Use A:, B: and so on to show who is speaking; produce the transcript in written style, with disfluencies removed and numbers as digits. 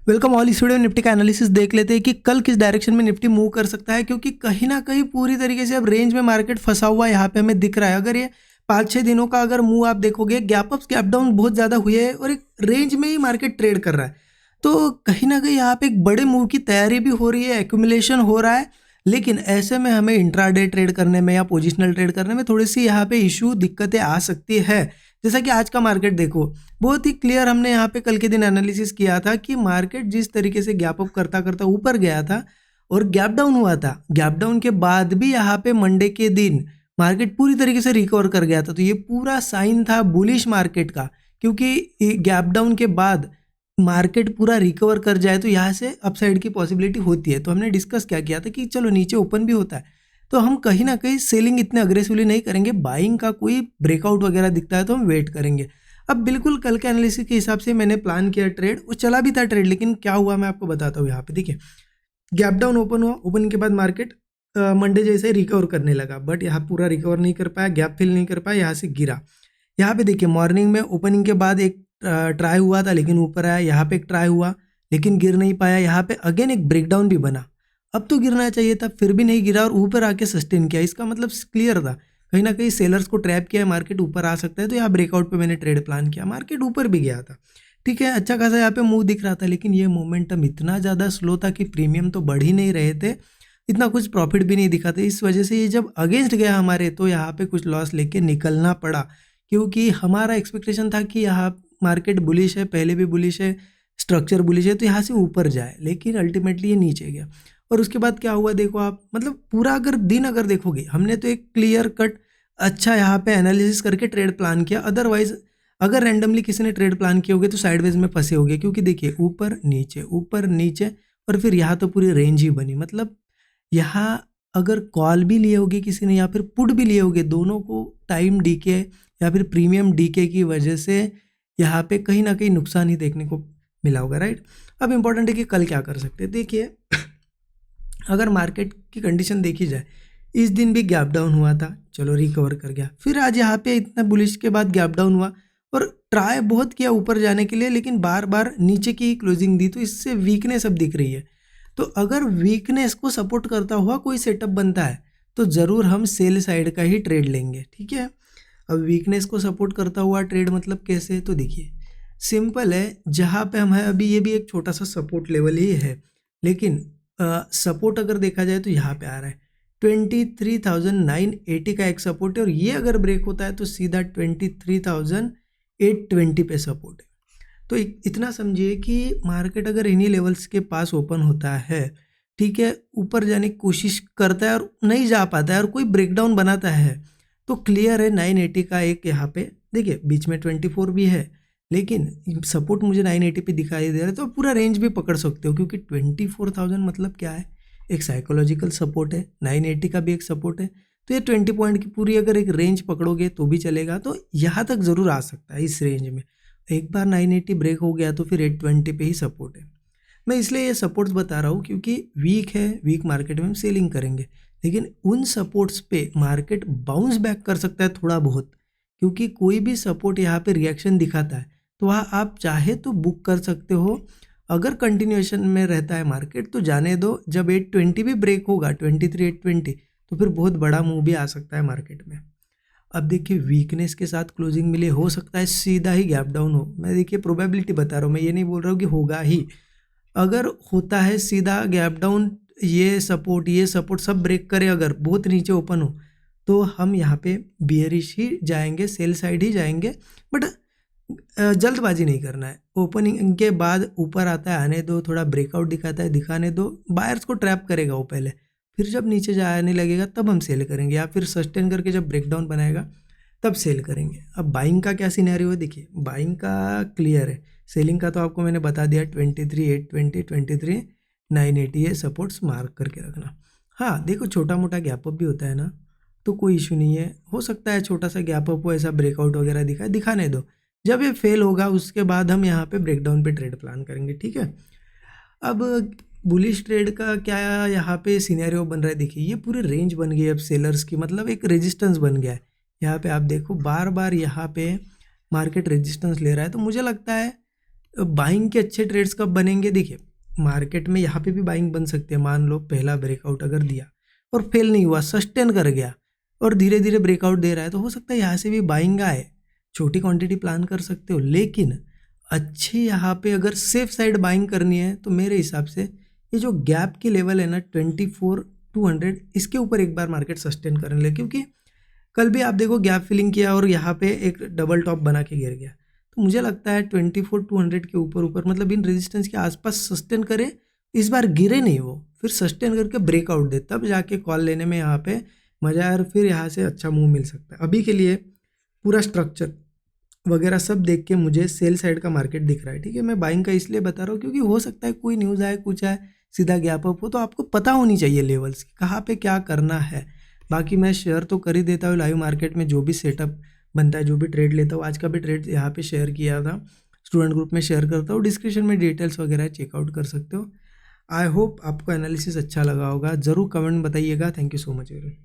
A: Welcome all. इस video में Nifty का एनालिसिस देख लेते हैं कि कल किस डायरेक्शन में निफ्टी मूव कर सकता है, क्योंकि कहीं ना कहीं पूरी तरीके से अब रेंज में मार्केट फंसा हुआ यहाँ पे हमें दिख रहा है। अगर ये 5-6 दिनों का अगर मूव आप देखोगे, गैप अप्स गैप डाउन बहुत ज़्यादा हुए हैं और एक रेंज में ही मार्केट ट्रेड कर रहा है। तो कहीं ना कहीं यहाँ पे एक बड़े मूव की तैयारी भी हो रही है, एक्यूमुलेशन हो रहा है। लेकिन ऐसे में हमें इंट्राडे ट्रेड करने में या पोजिशनल ट्रेड करने में थोड़ी सी यहाँ पे इशू दिक्कतें आ सकती है। जैसा कि आज का मार्केट देखो, बहुत ही क्लियर हमने यहाँ पे कल के दिन एनालिसिस किया था कि मार्केट जिस तरीके से गैप अप करता करता ऊपर गया था और गैप डाउन हुआ था, गैप डाउन के बाद भी यहाँ पे मंडे के दिन मार्केट पूरी तरीके से रिकवर कर गया था। तो ये पूरा साइन था बुलिश मार्केट का, क्योंकि गैप डाउन के बाद मार्केट पूरा रिकवर कर जाए तो यहाँ से अपसाइड की पॉसिबिलिटी होती है। तो हमने डिस्कस क्या किया था कि चलो नीचे ओपन भी होता है तो हम कहीं ना कहीं सेलिंग इतने अग्रेसिवली नहीं करेंगे, बाइंग का कोई ब्रेकआउट वगैरह दिखता है तो हम वेट करेंगे। अब बिल्कुल कल के एनालिसिस के हिसाब से मैंने प्लान किया ट्रेड, वो चला भी था ट्रेड, लेकिन क्या हुआ मैं आपको बताता हूँ। यहाँ पे देखिए, गैप डाउन ओपन हुआ, ओपन के बाद मार्केट मंडे जैसे रिकवर करने लगा, बट यहाँ पूरा रिकवर नहीं कर पाया, गैप फिल नहीं कर पाया, यहाँ से गिरा। यहाँ पे देखिए मॉर्निंग में ओपनिंग के बाद एक ट्राई हुआ था लेकिन ऊपर आया, यहाँ पे एक ट्राई हुआ लेकिन गिर नहीं पाया, यहाँ पे अगेन एक ब्रेकडाउन भी बना। अब तो गिरना चाहिए था, फिर भी नहीं गिरा और ऊपर आके सस्टेन किया। इसका मतलब क्लियर था, कहीं ना कहीं सेलर्स को ट्रैप किया है, मार्केट ऊपर आ सकता है। तो यहाँ ब्रेकआउट पे मैंने ट्रेड प्लान किया, मार्केट ऊपर भी गया था, ठीक है, अच्छा खासा यहाँ पे मूव दिख रहा था। लेकिन ये मोमेंटम इतना ज़्यादा स्लो था कि प्रीमियम तो बढ़ ही नहीं रहे थे, इतना कुछ प्रॉफिट भी नहीं दिखा था। इस वजह से ये जब अगेंस्ट गया हमारे तो यहाँ पे कुछ लॉस लेके निकलना पड़ा, क्योंकि हमारा एक्सपेक्टेशन था कि यहाँ मार्केट बुलिश है, पहले भी बुलिश है, स्ट्रक्चर बुलिश है, तो यहाँ से ऊपर जाए, लेकिन अल्टीमेटली ये नीचे गया। और उसके बाद क्या हुआ देखो आप, मतलब पूरा अगर दिन अगर देखोगे, हमने तो एक क्लियर कट अच्छा यहाँ पे एनालिसिस करके ट्रेड प्लान किया। अदरवाइज अगर रैंडमली किसी ने ट्रेड प्लान किए होगे तो साइडवेज में फंसे होगे, क्योंकि देखिए ऊपर नीचे और फिर यहाँ तो पूरी रेंज ही बनी। मतलब यहाँ अगर कॉल भी लिए होगे किसी ने या फिर पुट भी लिए होगे, दोनों को टाइम डीके या फिर प्रीमियम डीके की वजह से यहाँ पे कहीं ना कहीं नुकसान ही देखने को मिला होगा, राइट। अब इम्पोर्टेंट है कि कल क्या कर सकते हैं। देखिए अगर मार्केट की कंडीशन देखी जाए, इस दिन भी गैप डाउन हुआ था, चलो रिकवर कर गया, फिर आज यहाँ पे इतना बुलिश के बाद गैप डाउन हुआ और ट्राई बहुत किया ऊपर जाने के लिए, लेकिन बार बार नीचे की क्लोजिंग दी, तो इससे वीकनेस अब दिख रही है। तो अगर वीकनेस को सपोर्ट करता हुआ कोई सेटअप बनता है तो ज़रूर हम सेल साइड का ही ट्रेड लेंगे, ठीक है। अब वीकनेस को सपोर्ट करता हुआ ट्रेड मतलब कैसे, तो देखिए सिंपल है, जहाँ पे हम है अभी ये भी एक छोटा सा सपोर्ट लेवल ही है, लेकिन सपोर्ट अगर देखा जाए तो यहाँ पे आ रहा है 23,980 का एक सपोर्ट है, और ये अगर ब्रेक होता है तो सीधा 23,820 पे सपोर्ट है। तो इतना समझिए कि मार्केट अगर इन्हीं लेवल्स के पास ओपन होता है, ठीक है, ऊपर जाने की कोशिश करता है और नहीं जा पाता है और कोई ब्रेकडाउन बनाता है, तो क्लियर है 980 का एक यहाँ पे देखिए बीच में 24 भी है, लेकिन सपोर्ट मुझे 980 पे दिखाई दे रहा है। तो पूरा रेंज भी पकड़ सकते हो, क्योंकि 24,000 मतलब क्या है, एक साइकोलॉजिकल सपोर्ट है, 980 का भी एक सपोर्ट है। तो ये 20 पॉइंट की पूरी अगर एक रेंज पकड़ोगे तो भी चलेगा, तो यहाँ तक ज़रूर आ सकता है इस रेंज में। एक बार 980 ब्रेक हो गया तो फिर 820 पे ही सपोर्ट है। मैं इसलिए ये सपोर्ट्स बता रहा हूँ क्योंकि वीक है, वीक मार्केट में हम सेलिंग करेंगे, लेकिन उन सपोर्ट्स पे मार्केट बाउंस बैक कर सकता है थोड़ा बहुत, क्योंकि कोई भी सपोर्ट यहाँ पे रिएक्शन दिखाता है तो वहाँ आप चाहे तो बुक कर सकते हो। अगर कंटिन्यूएशन में रहता है मार्केट तो जाने दो, जब 820 भी ब्रेक होगा 23,820 तो फिर बहुत बड़ा मूव भी आ सकता है मार्केट में। अब देखिए वीकनेस के साथ क्लोजिंग मिले, हो सकता है सीधा ही गैप डाउन हो। मैं देखिए प्रोबेबिलिटी बता रहा हूँ, मैं ये नहीं बोल रहा हूँ कि होगा ही। अगर होता है सीधा गैप डाउन, ये सपोर्ट सब ब्रेक करे, अगर बहुत नीचे ओपन हो तो हम यहाँ पे बियरिश ही जाएंगे, सेल साइड ही जाएंगे, बट जल्दबाजी नहीं करना है। ओपनिंग के बाद ऊपर आता है, आने दो, थोड़ा ब्रेकआउट दिखाता है दिखाने दो, बायर्स को ट्रैप करेगा वो पहले, फिर जब नीचे जाने लगेगा तब हम सेल करेंगे, या फिर सस्टेन करके जब ब्रेकडाउन बनाएगा तब सेल करेंगे। अब बाइंग का क्या सिनेरियो है, देखिए बाइंग का क्लियर है, सेलिंग का तो आपको मैंने बता दिया 23,820 23,980 ये सपोर्ट्स मार्क करके रखना। हाँ देखो छोटा मोटा गैप अप भी होता है ना, तो कोई इशू नहीं है, हो सकता है छोटा सा गैप अप हो, ऐसा ब्रेकआउट वगैरह दिखाने दो, जब ये फेल होगा उसके बाद हम यहाँ पे ब्रेकडाउन पे ट्रेड प्लान करेंगे, ठीक है। अब बुलिश ट्रेड का क्या यहाँ पे सिनेरियो बन रहा है, देखिए ये पूरी रेंज बन गई है अब सेलर्स की, मतलब एक रेजिस्टेंस बन गया है। यहाँ पे आप देखो बार बार यहाँ पे मार्केट रेजिस्टेंस ले रहा है, तो मुझे लगता है बाइंग के अच्छे ट्रेड्स कब बनेंगे? देखिए मार्केट में यहाँ पे भी बाइंग बन सकती है। मान लो पहला ब्रेकआउट अगर दिया और फेल नहीं हुआ, सस्टेन कर गया और धीरे धीरे ब्रेकआउट दे रहा है, तो हो सकता है यहाँ से भी बाइंग आए। छोटी क्वांटिटी प्लान कर सकते हो, लेकिन अच्छी यहाँ पे अगर सेफ साइड बाइंग करनी है तो मेरे हिसाब से ये जो गैप की लेवल है ना 24,200, इसके ऊपर एक बार मार्केट सस्टेन करने लगे। क्योंकि कल भी आप देखो गैप फिलिंग किया और यहाँ पे एक डबल टॉप बना के गिर गया। तो मुझे लगता है 24,200 के ऊपर ऊपर मतलब इन रेजिस्टेंस के आसपास सस्टेन करे, इस बार गिरे नहीं वो, फिर सस्टेन करके ब्रेकआउट दे, तब जाके कॉल लेने में यहाँ पे मजा है और फिर यहाँ से अच्छा मूव मिल सकता है। अभी के लिए पूरा स्ट्रक्चर वगैरह सब देख के मुझे सेल साइड का मार्केट दिख रहा है। ठीक है, मैं बाइंग का इसलिए बता रहा हूँ क्योंकि हो सकता है कोई न्यूज़ आए, कुछ आए, सीधा गैप अप हो, तो आपको पता होनी चाहिए लेवल्स की, कहाँ पे क्या करना है। बाकी मैं शेयर तो कर ही देता हूँ लाइव मार्केट में जो भी सेटअप बनता है, जो भी ट्रेड लेता हूँ। आज का भी ट्रेड यहाँ पे शेयर किया था, स्टूडेंट ग्रुप में शेयर करता हूँ, डिस्क्रिप्शन में डिटेल्स वगैरह चेकआउट कर सकते हो। आई होप आपको एनालिसिस अच्छा लगा होगा, ज़रूर कमेंट बताइएगा। Thank you so much everyone.